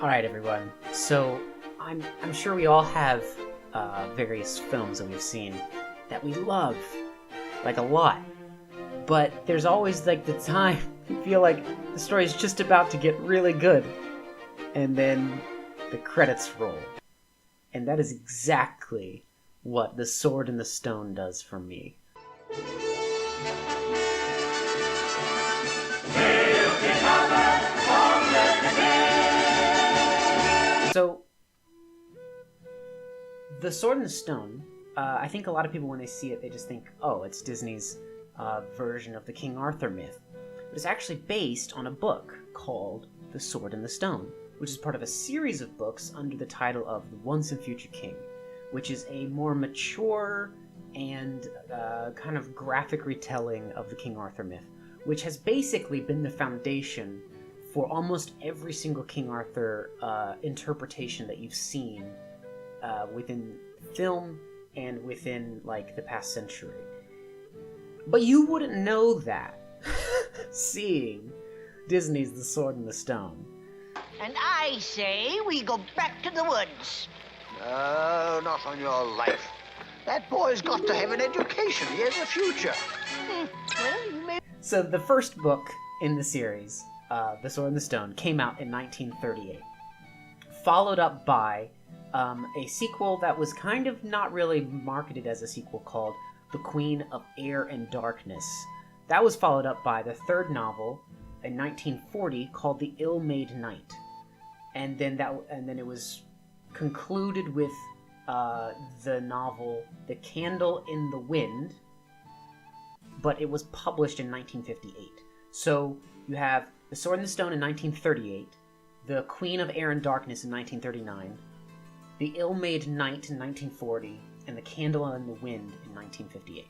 Alright, everyone. So, I'm sure we all have various films that we've seen that we love, like a lot. But there's always like the time you feel like the story is just about to get really good, and then the credits roll. And that is exactly what The Sword in the Stone does for me. So, The Sword in the Stone, I think a lot of people when they see it, they just think, oh, it's Disney's version of the King Arthur myth. But it's actually based on a book called The Sword in the Stone, which is part of a series of books under the title of The Once and Future King, which is a more mature and kind of graphic retelling of the King Arthur myth, which has basically been the foundation for almost every single King Arthur interpretation that you've seen within film and within, like, the past century. But you wouldn't know that seeing Disney's The Sword in the Stone. And I say we go back to the woods. No, not on your life. That boy's got to have an education. He has a future. Well, you may... So the first book in the series, The Sword in the Stone, came out in 1938, followed up by a sequel that was kind of not really marketed as a sequel called The Queen of Air and Darkness. That was followed up by the third novel in 1940 called The Ill-Made Knight, and then it was concluded with the novel The Candle in the Wind, but it was published in 1958. So you have The Sword in the Stone in 1938, The Queen of Air and Darkness in 1939, The Ill-Made Knight in 1940, and The Candle in the Wind in 1958.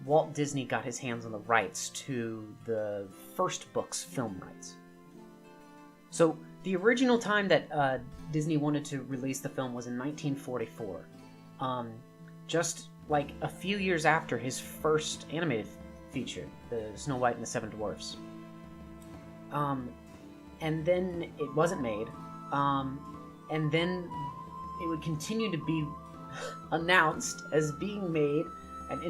Walt Disney got his hands on the rights to the first book's film rights. So the original time that Disney wanted to release the film was in 1944, just like a few years after his first animated feature, the Snow White and the Seven Dwarfs. And then it wasn't made, and then it would continue to be announced as being made and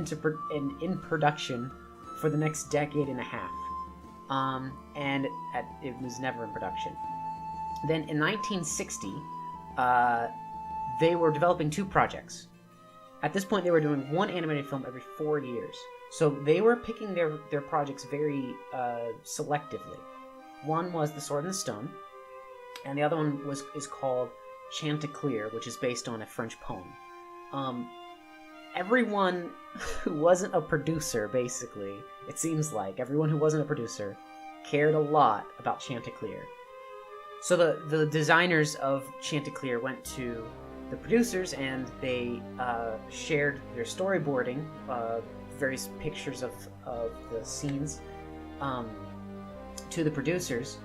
in production for the next decade and a half. And it was never in production. Then in 1960, they were developing two projects. At this point, they were doing one animated film every 4 years. So they were picking their projects very selectively. One was The Sword in the Stone, and the other one is called Chanticleer, which is based on a French poem. Everyone who wasn't a producer, basically, it seems like, everyone who wasn't a producer cared a lot about Chanticleer. So the designers of Chanticleer went to the producers and they shared their storyboarding, various pictures of the scenes, to the producers,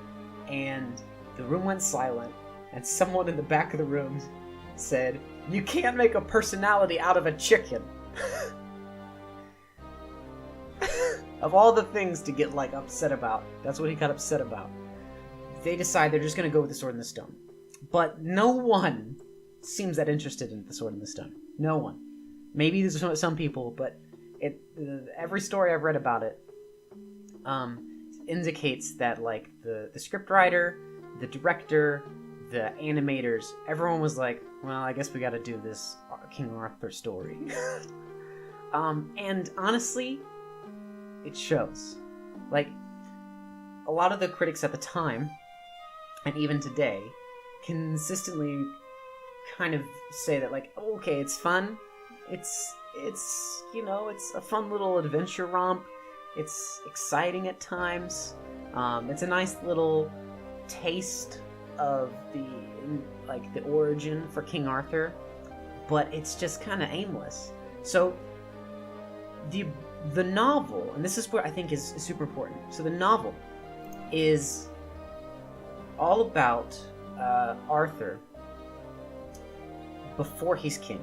and the room went silent, and someone in the back of the room said, "You can't make a personality out of a chicken." Of all the things to get, like, upset about, that's what he got upset about. They decide they're just going to go with The Sword in the Stone. But no one seems that interested in The Sword in the Stone. No one. Maybe there's some people, but every story I've read about it indicates that, like, the scriptwriter, the director, the animators, everyone was like, well, I guess we gotta do this King Arthur story. And honestly, it shows. Like, a lot of the critics at the time, and even today, consistently kind of say that, like, oh, okay, it's fun, it's a fun little adventure romp, it's exciting at times, it's a nice little taste of the origin for King Arthur, but it's just kind of aimless. So the novel, and this is what I think is super important. So the novel is all about Arthur before he's king.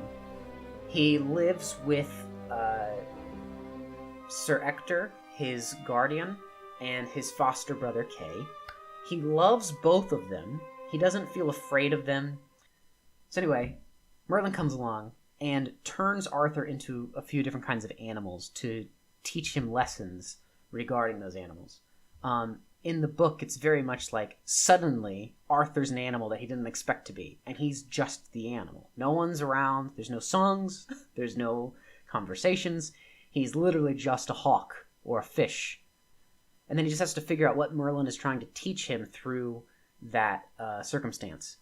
He lives with Sir Ector, his guardian, and his foster brother Kay. He loves both of them. He doesn't feel afraid of them. So anyway, Merlin comes along and turns Arthur into a few different kinds of animals to teach him lessons regarding those animals. In the book, it's very much like suddenly Arthur's an animal that he didn't expect to be, and he's just the animal. No one's around, there's no songs, there's no conversations. He's literally just a hawk or a fish. And then he just has to figure out what Merlin is trying to teach him through that circumstance.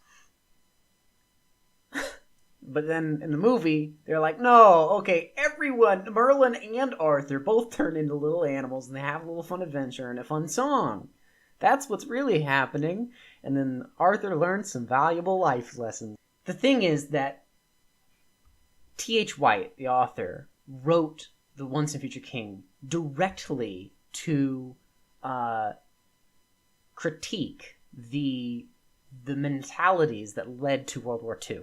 But then in the movie, they're like, no, okay, everyone, Merlin and Arthur both turn into little animals and they have a little fun adventure and a fun song. That's what's really happening. And then Arthur learns some valuable life lessons. The thing is that T.H. White, the author, wrote The Once and Future King directly to critique the mentalities that led to World War II.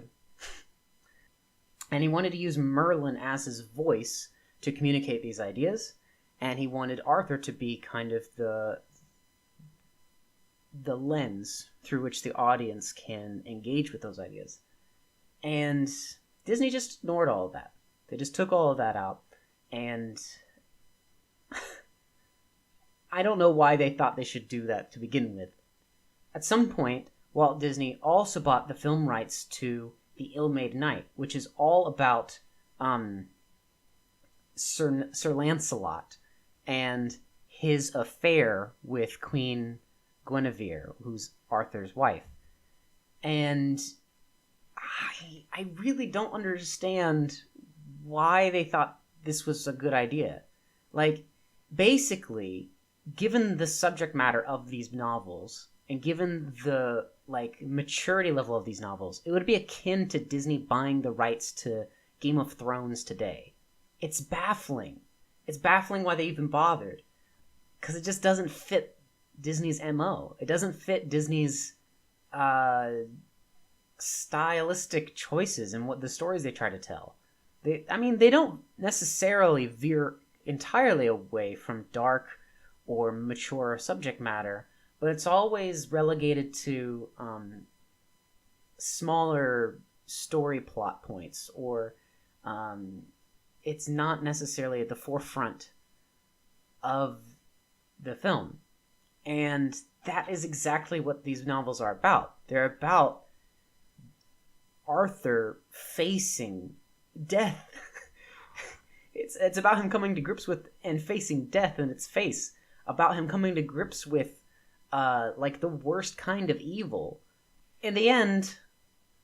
And he wanted to use Merlin as his voice to communicate these ideas, and he wanted Arthur to be kind of the lens through which the audience can engage with those ideas. And Disney just ignored all of that. They just took all of that out, and I don't know why they thought they should do that to begin with. At some point, Walt Disney also bought the film rights to The Ill-Made Knight, which is all about Sir Lancelot and his affair with Queen Guinevere, who's Arthur's wife. And I really don't understand why they thought this was a good idea. Like, basically, given the subject matter of these novels, and given the maturity level of these novels, it would be akin to Disney buying the rights to Game of Thrones today. It's baffling. It's baffling why they even bothered. Because it just doesn't fit Disney's MO. It doesn't fit Disney's stylistic choices and what the stories they try to tell. They don't necessarily veer entirely away from dark or mature subject matter, but it's always relegated to smaller story plot points, or it's not necessarily at the forefront of the film. And that is exactly what these novels are about. They're about Arthur facing death. It's about him coming to grips with and facing death in its face. About him coming to grips with the worst kind of evil. In the end,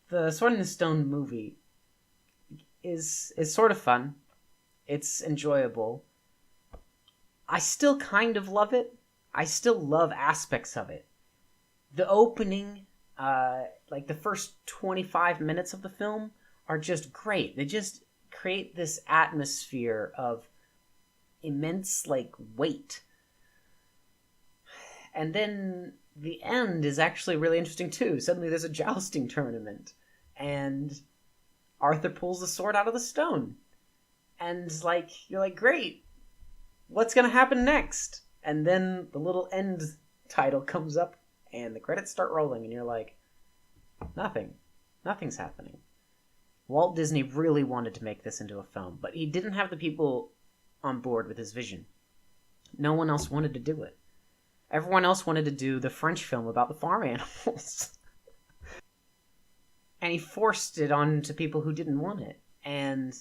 the Sword in the Stone movie is sort of fun. It's enjoyable. I still kind of love it. I still love aspects of it. The opening, the first 25 minutes of the film are just great. They just create this atmosphere of immense, weight. And then the end is actually really interesting too. Suddenly there's a jousting tournament, and Arthur pulls the sword out of the stone. And you're like, great, what's gonna happen next? And then the little end title comes up and the credits start rolling, and you're like, nothing's happening. Walt Disney really wanted to make this into a film, but he didn't have the people on board with his vision. No one else wanted to do it. Everyone else wanted to do the French film about the farm animals. And he forced it on to people who didn't want it. And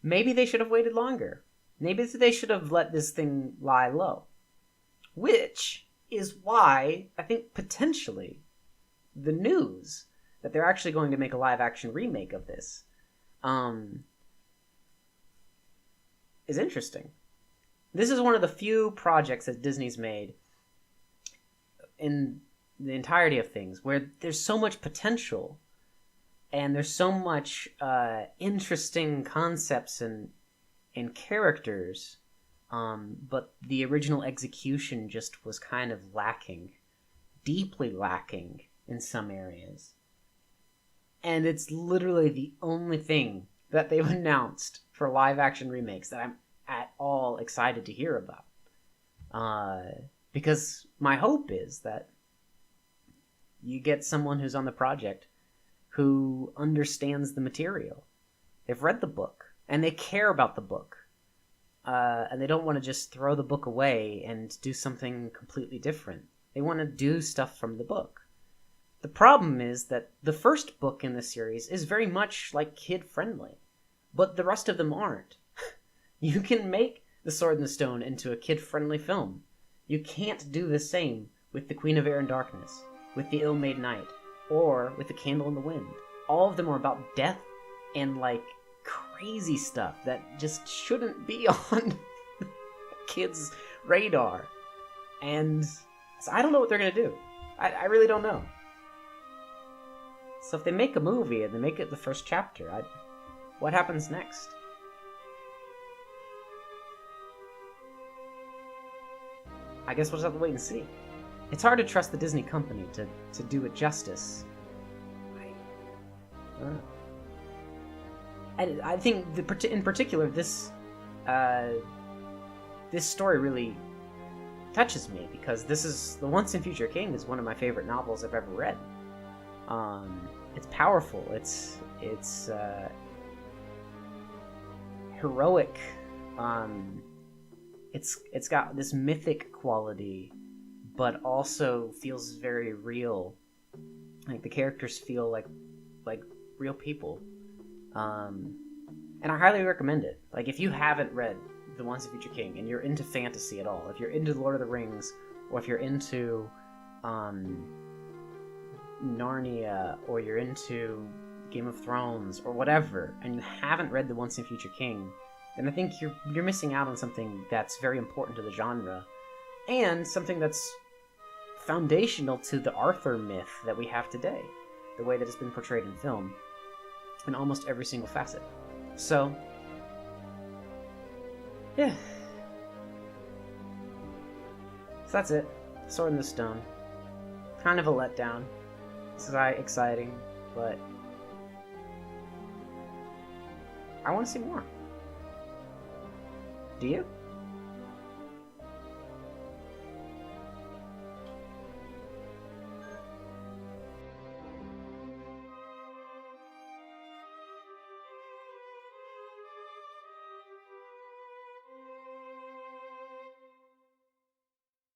maybe they should have waited longer. Maybe they should have let this thing lie low. Which is why I think potentially the news that they're actually going to make a live-action remake of this is interesting. This is one of the few projects that Disney's made in the entirety of things where there's so much potential and there's so much interesting concepts and characters, but the original execution just was kind of lacking, deeply lacking in some areas. And it's literally the only thing that they've announced for live-action remakes that I'm at all excited to hear about. Because my hope is that You get someone who's on the project who understands the material. They've read the book, and they care about the book. And they don't want to just throw the book away and do something completely different. They want to do stuff from the book. The problem is that the first book in the series is very much like kid-friendly, but the rest of them aren't. You can make The Sword and the Stone into a kid-friendly film. You can't do the same with The Queen of Air and Darkness, with The Ill-Made Knight, or with The Candle in the Wind. All of them are about death and, like, crazy stuff that just shouldn't be on kids' radar. And so I don't know what they're going to do. I really don't know. So if they make a movie and they make it the first chapter, what happens next? I guess we'll just have to wait and see. It's hard to trust the Disney company to do it justice. I don't know. And I think in particular this story really touches me because this is The Once and Future King is one of my favorite novels I've ever read. It's powerful. It's heroic. It's got this mythic quality, but also feels very real. Like the characters feel like real people. And I highly recommend it. Like if you haven't read The Once and Future King and you're into fantasy at all, if you're into Lord of the Rings, or if you're into Narnia, or you're into Game of Thrones, or whatever, and you haven't read The Once and Future King, then I think you're missing out on something that's very important to the genre, and something that's foundational to the Arthur myth that we have today, the way that it's been portrayed in film, in almost every single facet. So, yeah. So that's it. Sword in the Stone. Kind of a letdown. This is exciting, but I want to see more. Do you?